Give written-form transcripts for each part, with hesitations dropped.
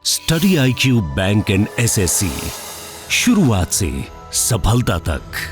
Study IQ bank and SSC, शुरुआत से सफलता तक।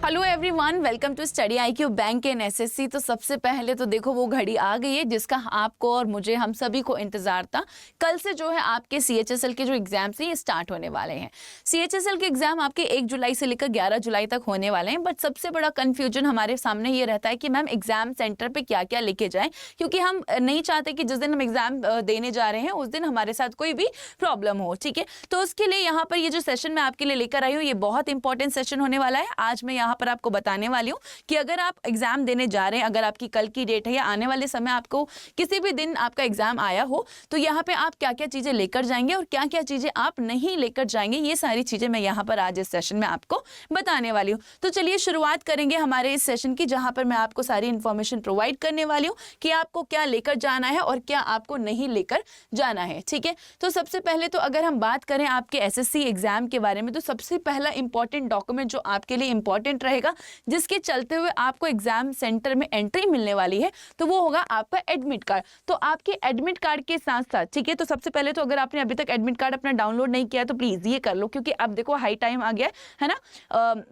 Hello everyone, welcome to study IQ bank and SSC। तो सबसे पहले तो देखो वो घड़ी आ गई है जिसका आपको और मुझे, हम सभी को इंतजार था। कल से जो है आपके CHSL के जो एग्जाम्स हैं ये स्टार्ट होने वाले हैं। CHSL के एग्जाम आपके 1 जुलाई से लेकर 11 जुलाई तक होने वाले हैं। बट सबसे बड़ा कंफ्यूजन हमारे सामने ये रहता है कि मैम एग्जाम सेंटर पे क्या क्या लेके जाएं, क्योंकि हम नहीं चाहते कि जिस दिन हम एग्जाम देने जा रहे हैं उस दिन हमारे साथ कोई भी प्रॉब्लम हो। ठीक है, तो उसके लिए यहाँ पर ये जो सेशन मैं आपके लिए लेकर आई हूँ ये बहुत इंपॉर्टेंट सेशन होने वाला है। आज मैं यहाँ पर आपको बताने वाली हूँ कि अगर आप एग्जाम देने जा रहे हैं, अगर आपकी कल की डेट है या आने वाले समय आपको किसी भी दिन आपका एग्जाम आया हो, तो यहाँ पे आप क्या क्या चीजें लेकर जाएंगे और क्या क्या चीजें आप नहीं लेकर जाएंगे, ये सारी चीजें मैं यहाँ पर आज इस सेशन में आपको बताने वाली हूँ। तो चलिए शुरुआत करेंगे हमारे इस सेशन की, जहाँ पर मैं आपको सारी इंफॉर्मेशन प्रोवाइड करने वाली हूँ कि आपको क्या लेकर जाना है और क्या आपको नहीं लेकर जाना है। ठीक है, तो सबसे पहले तो अगर हम बात करें आपके SSC एग्जाम के बारे में, तो सबसे पहला इंपॉर्टेंट डॉक्यूमेंट जो आपके लिए इंपॉर्टेंट रहेगा, जिसके चलते हुए आपको एग्जाम सेंटर में एंट्री मिलने वाली है, तो वो होगा आपका एडमिट कार्ड। तो आपके एडमिट कार्ड के साथ साथ, ठीक है, तो सबसे पहले तो अगर आपने अभी तक एडमिट कार्ड अपना डाउनलोड नहीं किया तो प्लीज ये कर लो, क्योंकि अब देखो हाई टाइम आ गया है ना।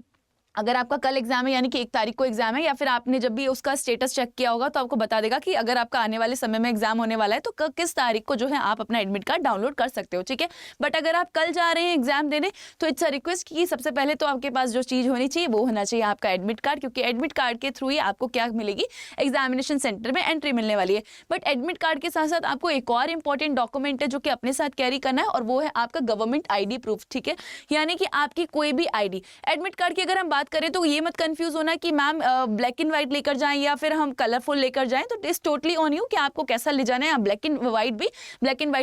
अगर आपका कल एग्जाम है यानी कि 1 तारीख को एग्जाम है, या फिर आपने जब भी उसका स्टेटस चेक किया होगा तो आपको बता देगा कि अगर आपका आने वाले समय में एग्जाम होने वाला है तो किस तारीख को जो है आप अपना एडमिट कार्ड डाउनलोड कर सकते हो। ठीक है, बट अगर आप कल जा रहे हैं एग्जाम देने तो इट्स अ रिक्वेस्ट कि सबसे पहले तो आपके पास जो चीज होनी चाहिए वो होना चाहिए आपका एडमिट कार्ड, क्योंकि एडमिट कार्ड के थ्रू ही आपको क्या मिलेगी, एग्जामिनेशन सेंटर में एंट्री मिलने वाली है। बट एडमिट कार्ड के साथ साथ आपको एक और इंपॉर्टेंट डॉक्यूमेंट है जो कि अपने साथ कैरी करना है, और वो है आपका गवर्नमेंट ID प्रूफ। ठीक है, यानी कि आपकी कोई भी ID। एडमिट कार्ड की अगर हम बात करें तो ये मत कंफ्यूज होना कि मैम ब्लैक एंड व्हाइट लेकर जाएं या फिर हम कलरफुल लेकर जाएं, तो इट्स टोटली ऑन यू कि आपको कैसा ले जाना है। आप ब्लैक एंड व्हाइट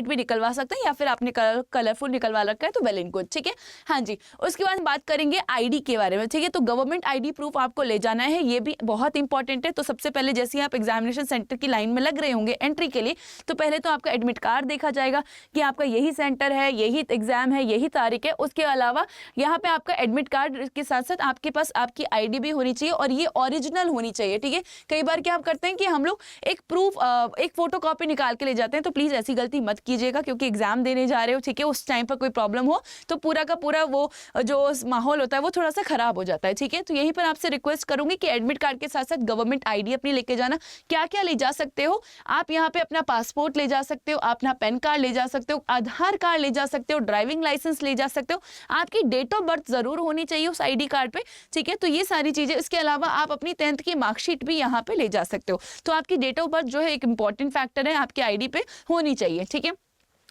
भी निकलवा सकते हैं, या फिर आपने कलरफुल निकलवा रखा है तो वेल एंड गुड। ठीक है, हाँ जी। उसके बाद बात करेंगे ID के बारे में। ठीक है, तो गवर्नमेंट ID प्रूफ आपको ले जाना है, ये भी बहुत इंपॉर्टेंट है। तो सबसे पहले जैसे ही आप एग्जामिनेशन सेंटर की लाइन में लग रहे होंगे एंट्री के लिए, तो पहले तो आपका एडमिट कार्ड देखा जाएगा कि आपका यही सेंटर है, यही एग्जाम है, यही तारीख है। उसके अलावा यहाँ पे आपका एडमिट कार्ड के साथ साथ आपके पास आपकी ID भी होनी चाहिए, और ये ओरिजिनल होनी चाहिए। ठीक है, कई बार क्या आप करते हैं कि हम लोग एक प्रूफ, एक फोटो कॉपी निकाल के ले जाते हैं, तो प्लीज ऐसी गलती मत कीजिएगा, क्योंकि एग्जाम देने जा रहे हो, ठीक है, उस टाइम पर कोई प्रॉब्लम हो तो पूरा का पूरा वो जो माहौल होता है वो थोड़ा सा खराब हो जाता है। ठीक है, तो यहीं पर आपसे रिक्वेस्ट करूंगी कि एडमिट कार्ड के साथ साथ गवर्नमेंट ID अपनी लेके जाना। क्या क्या ले जा सकते हो आप, यहाँ पे अपना पासपोर्ट ले जा सकते हो, अपना पैन कार्ड ले जा सकते हो, आधार कार्ड ले जा सकते हो, ड्राइविंग लाइसेंस ले जा सकते हो, आपकी डेट ऑफ बर्थ जरूर होनी चाहिए उस ID कार्ड पे। ठीक है, तो ये सारी चीजें। इसके अलावा आप अपनी 10th की मार्कशीट भी यहाँ पे ले जा सकते हो। तो आपकी डेट ऑफ बर्थ जो है एक इंपॉर्टेंट फैक्टर है, आपके ID पे होनी चाहिए। ठीक है,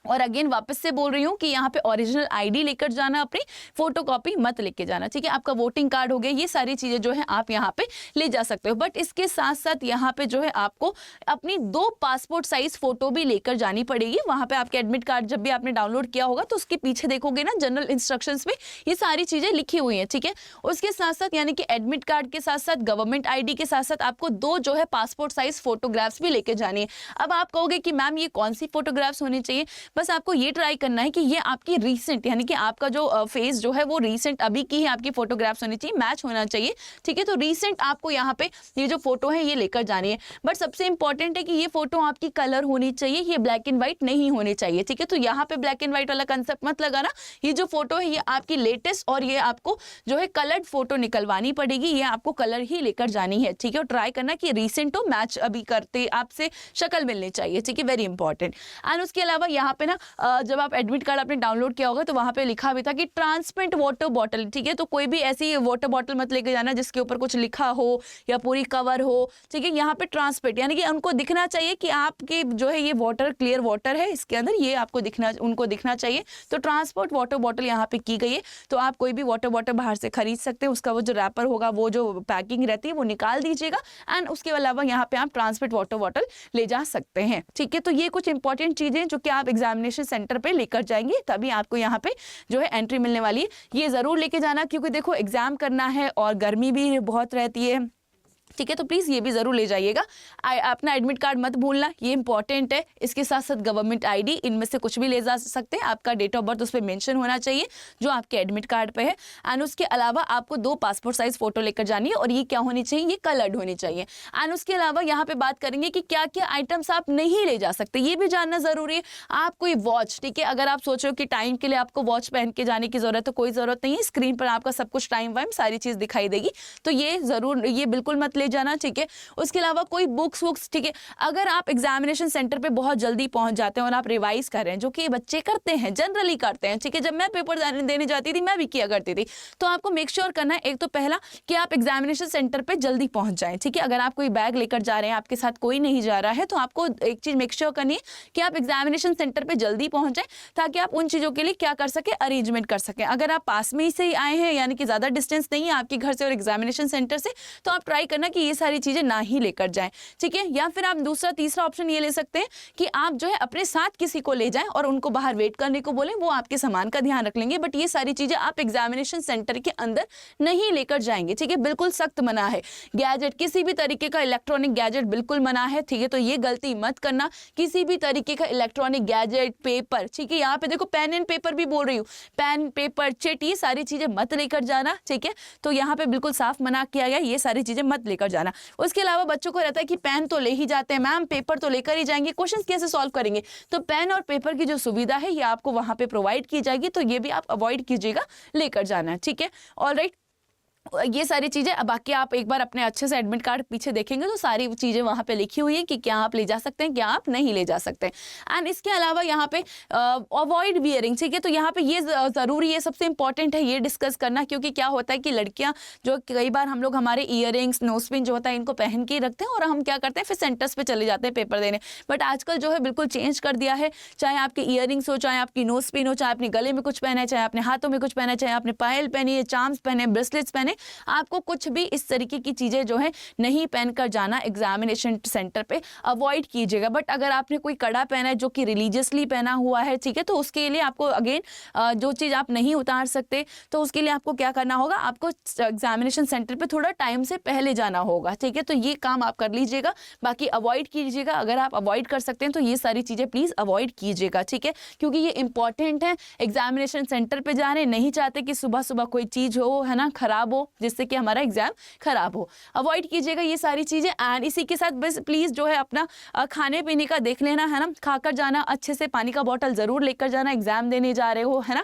और अगेन वापस से बोल रही हूँ कि यहाँ पे ओरिजिनल ID लेकर जाना, अपनी फोटोकॉपी मत लेके जाना। ठीक है, आपका वोटिंग कार्ड हो गया, ये सारी चीजें जो है आप यहाँ पे ले जा सकते हो। बट इसके साथ साथ यहाँ पे जो है आपको अपनी 2 पासपोर्ट साइज फोटो भी लेकर जानी पड़ेगी। वहां पे आपके एडमिट कार्ड जब भी आपने डाउनलोड किया होगा तो उसके पीछे देखोगे ना, जनरल इंस्ट्रक्शंस में ये सारी चीजें लिखी हुई है। ठीक है, उसके साथ साथ यानी कि एडमिट कार्ड के साथ साथ गवर्नमेंट ID के साथ साथ आपको 2 जो है पासपोर्ट साइज फोटोग्राफ्स भी लेके जानी है। अब आप कहोगे कि मैम ये कौन सी फोटोग्राफ्स होनी चाहिए, बस आपको ये ट्राई करना है कि ये आपकी रीसेंट, यानी कि आपका जो फेस जो है वो रीसेंट अभी की ही आपकी फोटोग्राफ्स होनी चाहिए, मैच होना चाहिए। ठीक है, तो रीसेंट आपको यहाँ पे ये जो फोटो है ये लेकर जानी है। बट सबसे इंपॉर्टेंट है कि ये फोटो आपकी कलर होनी चाहिए, ये ब्लैक एंड व्हाइट नहीं होनी चाहिए। ठीक है, तो यहाँ पे ब्लैक एंड व्हाइट वाला कंसेप्ट मत लगाना। ये जो फोटो है ये आपकी लेटेस्ट, और ये आपको जो है कलर्ड फोटो निकलवानी पड़ेगी, ये आपको कलर ही लेकर जानी है। ठीक है, और ट्राई करना कि रिसेंट हो, मैच अभी करते आपसे शक्ल मिलनी चाहिए। ठीक है, वेरी इंपॉर्टेंट। एंड उसके अलावा यहाँ पे ना जब आप एडमिट कार्ड आपने डाउनलोड किया होगा तो वहां पे लिखा भी था कि ट्रांसपेरेंट वाटर बॉटल। ठीक है, तो कोई भी ऐसी वाटर बॉटल मत लेके जाना जिसके ऊपर कुछ लिखा हो या पूरी कवर हो। ठीक है, यहाँ पे ट्रांसपेरेंट यानी कि उनको दिखना चाहिए कि आपके जो है ये वाटर क्लियर वाटर है, इसके अंदर ये आपको दिखना, उनको दिखना चाहिए। तो ट्रांसपोर्ट वाटर बॉटल यहाँ पे की गई है। तो आप कोई भी वाटर बॉटल बाहर से खरीद सकते हैं, उसका वो जो रैपर होगा, वो जो पैकिंग रहती है वो निकाल दीजिएगा। एंड उसके अलावा यहाँ पे आप ट्रांसपेरेंट वाटर बॉटल ले जा सकते हैं। ठीक है, तो ये कुछ इंपॉर्टेंट चीजें जो कि आप एग्जामिनेशन सेंटर पे लेकर जाएंगे, तभी आपको यहाँ पे जो है एंट्री मिलने वाली है। ये जरूर लेके जाना, क्योंकि देखो एग्जाम करना है और गर्मी भी बहुत रहती है, ठीक है, तो प्लीज़ ये भी ज़रूर ले जाइएगा। अपना एडमिट कार्ड मत भूलना, ये इंपॉर्टेंट है। इसके साथ साथ गवर्नमेंट आईडी, इनमें से कुछ भी ले जा सकते हैं। आपका डेट ऑफ बर्थ उस पर मेंशन होना चाहिए जो आपके एडमिट कार्ड पे है। एंड उसके अलावा आपको 2 पासपोर्ट साइज फोटो लेकर जानी है, और ये क्या होनी चाहिए, ये कलर्ड होनी चाहिए। एंड उसके अलावा यहाँ पे बात करेंगे कि क्या क्या आइटम्स आप नहीं ले जा सकते, ये भी जानना जरूरी है। आप कोई वॉच, ठीक है, अगर आप सोच रहे हो कि टाइम के लिए आपको वॉच पहन के जाने की जरूरत है, कोई जरूरत नहीं है। स्क्रीन पर आपका सब कुछ टाइम वाइम सारी चीज दिखाई देगी, तो ये जरूर, ये बिल्कुल मत ले जाना, ठीक है। उसके अलावा कोई बुक्स वुक्स, ठीक है, अगर आप एग्जामिनेशन सेंटर पे बहुत जल्दी पहुंच जाते हैं और आप रिवाइज कर रहे हैं, जो कि बच्चे करते हैं, जनरली करते हैं, ठीक है। जब मैं पेपर देने जाती थी मैं भी किया करती थी। तो आपको मेक श्योर करना है, एक तो पहला कि आप एग्जामिनेशन सेंटर पे जल्दी पहुंच जाएं, ठीक है। अगर आप कोई बैग लेकर जा रहे हैं, आपके साथ कोई नहीं जा रहा है, तो आपको एक चीज मेक श्योर करनी है कि आप एग्जामिनेशन सेंटर पे जल्दी पहुंच जाएं, ताकि आप उन चीजों के लिए क्या कर सके, अरेंजमेंट कर सकें। अगर आप पास में ही से आए हैं, यानी कि ज्यादा डिस्टेंस नहीं है आपके घर से और एग्जामिनेशन सेंटर से, तो आप ट्राई करना कि ये सारी चीजें ना ही लेकर जाएं, ठीक है। या फिर आप दूसरा तीसरा ऑप्शन ये ले सकते हैं कि आप जो है अपने साथ किसी को ले जाएं और उनको बाहर वेट करने को बोलें, वो आपके सामान का ध्यान रख लेंगे। बट ये सारी चीजें आप एग्जामिनेशन सेंटर के अंदर नहीं लेकर जाएंगे, ठीक है। बिल्कुल सख्त मना है। गैजेट, किसी भी तरीके का इलेक्ट्रॉनिक गैजेट बिल्कुल मना है, ठीक है। तो ये गलती मत करना, किसी भी तरीके का इलेक्ट्रॉनिक गैजेट, पेपर, ठीक है। यहाँ पे देखो पेन एंड पेपर भी बोल रही हूँ, पेन, पेपर, चिट, ये सारी चीजें मत लेकर जाना, ठीक है। तो यहाँ पे बिल्कुल साफ मना किया गया, ये सारी चीजें मत लेकर जाना। उसके अलावा बच्चों को रहता है कि पेन तो ले ही जाते हैं मैम, पेपर तो लेकर ही जाएंगे, क्वेश्चंस कैसे सॉल्व करेंगे। तो पेन और पेपर की जो सुविधा है ये आपको वहां पे प्रोवाइड की जाएगी, तो ये भी आप अवॉइड कीजिएगा लेकर जाना, ठीक है। ऑलराइट, ये सारी चीजें। अब बाकी आप एक बार अपने अच्छे से एडमिट कार्ड पीछे देखेंगे तो सारी चीजें वहां पे लिखी हुई है कि क्या आप ले जा सकते हैं, क्या आप नहीं ले जा सकते। एंड इसके अलावा यहाँ पे अवॉइड वियरिंग, ठीक है। तो यहाँ पे ये जरूरी है, सबसे इंपॉर्टेंट है ये डिस्कस करना, क्योंकि क्या होता है कि लड़कियां जो कई बार हम लोग हमारे ईयरिंग्स, नोजपिन जो होता है इनको पहन के रखते हैं, और हम क्या करते हैं फिर सेंटर्स पे चले जाते हैं पेपर देने। बट आजकल जो है बिल्कुल चेंज कर दिया है, चाहे आपके ईयरिंग्स हो, चाहे आपकी नोजपिन हो, चाहे अपने गले में कुछ पहना है, चाहे अपने हाथों में कुछ पहना है, चाहे आपने पायल पहनी है, चार्म्स पहने, ब्रेसलेट्स पहने, आपको कुछ भी इस तरीके की चीजें जो है नहीं पहनकर जाना एग्जामिनेशन सेंटर पे, अवॉइड कीजिएगा। बट अगर आपने कोई कड़ा पहना है जो कि रिलीजियसली पहना हुआ है, ठीक है, तो उसके लिए आपको अगेन जो चीज आप नहीं उतार सकते, तो उसके लिए आपको क्या करना होगा, आपको एग्जामिनेशन सेंटर पे थोड़ा टाइम से पहले जाना होगा, ठीक है। तो ये काम आप कर लीजिएगा, बाकी अवॉइड कीजिएगा। अगर आप अवॉइड कर सकते हैं तो ये सारी चीजें प्लीज अवॉइड कीजिएगा, ठीक है, क्योंकि ये इंपॉर्टेंट है। एग्जामिनेशन सेंटर पे जा रहे, नहीं चाहते कि सुबह सुबह कोई चीज हो, है ना, खराब हो, जिससे कि हमारा एग्जाम खराब हो। अवॉइड कीजिएगा ये सारी चीजें। एंड इसी के साथ बस प्लीज जो है अपना खाने पीने का देख लेना, है ना, खाकर जाना, अच्छे से पानी का बॉटल जरूर लेकर जाना, एग्जाम देने जा रहे हो, है ना।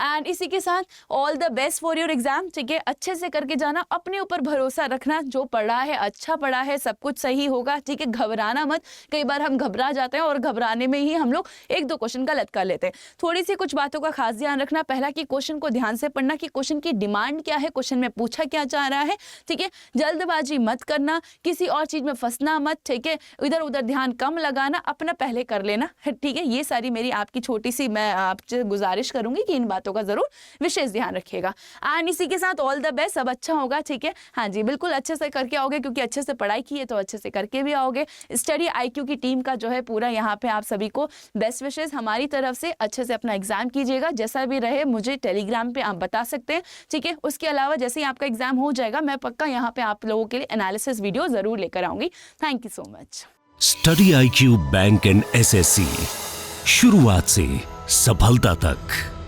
एंड इसी के साथ all the best for your exam, ठीक है, अच्छे से करके जाना, अपने ऊपर भरोसा रखना, जो पढ़ा है अच्छा पढ़ा है, सब कुछ सही होगा, ठीक है। घबराना मत, कई बार हम घबरा जाते हैं और घबराने में ही हम लोग 1-2 क्वेश्चन गलत कर लेते हैं। थोड़ी सी कुछ बातों का खास ध्यान रखना, पहला कि क्वेश्चन को ध्यान से पढ़ना कि क्वेश्चन की डिमांड क्या है, क्वेश्चन में पूछा क्या चाह रहा है, ठीक है। जल्दबाजी मत करना, किसी और चीज में फंसना मत, ठीक है। इधर उधर ध्यान कम लगाना, अपना पहले कर लेना, ठीक है। ये सारी मेरी आपकी छोटी सी मैं आपसे गुजारिश करूंगी कि इन बातों का जरूर विशेष ध्यान रखिएगा। एंड इसी के साथ ऑल द बेस्ट, सब अच्छा होगा, ठीक है। हाँ जी, बिल्कुल अच्छे से करके आओगे, क्योंकि अच्छे से पढ़ाई की है तो अच्छे से करके भी आओगे। स्टडी IQ की टीम का जो है पूरा यहाँ पे आप सभी को बेस्ट विशेष हमारी तरफ से। अच्छे से अपना एग्जाम कीजिएगा, जैसा भी रहे मुझे टेलीग्राम पे आप बता सकते हैं, ठीक है। उसके अलावा जैसे ही आपका एग्जाम हो जाएगा मैं पक्का यहाँ पे आप लोगों के लिए एनालिसिस वीडियो जरूर लेकर आऊंगी। Thank you so much. Study IQ bank and SSC, शुरुआत से सफलता तक।